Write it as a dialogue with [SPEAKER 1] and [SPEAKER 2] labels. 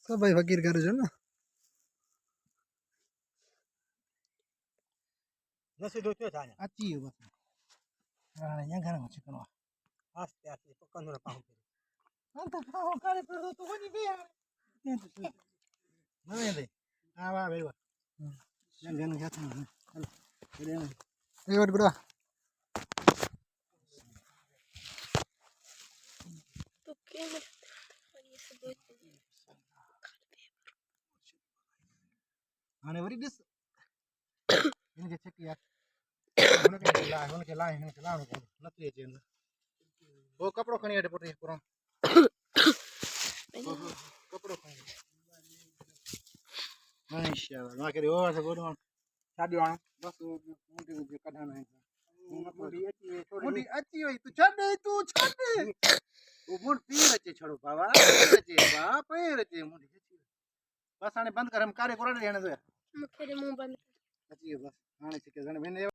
[SPEAKER 1] सब भाई फकीर करे छो ना
[SPEAKER 2] नसे दो क्यों जाने
[SPEAKER 1] अच्छी है बस राणा यहाँ घर में चिकन
[SPEAKER 2] आस्ते आस्ते पक्का ना पाऊं
[SPEAKER 1] हम तो खाओ करे पर तो कोनी बे यार
[SPEAKER 2] नहीं दे आ वाह बेवा
[SPEAKER 1] यहाँ घर में जाते हैं चलो ये बात गुड़ा
[SPEAKER 3] तो क्या और ये सब
[SPEAKER 1] आने वाली डिश इनके चेक किया उनके लाए नतली चेंज वो कपड़ो खणी अटे पटे पूरा कपड़ो खणी माशाल्लाह ना करे और से बोलो
[SPEAKER 2] शादी वाला
[SPEAKER 1] बस वो मुंडी जो कढाना है मुंडी अच्छी हुई तू छड़ वो मुंड पीर अचे छड़ो बाबा पैर अचे मुंडी अच्छी बस आने बंद कर हम कारे कोरा रहने दे
[SPEAKER 3] मुखे मुंह बंद
[SPEAKER 1] अच्छी है बस आने से के जने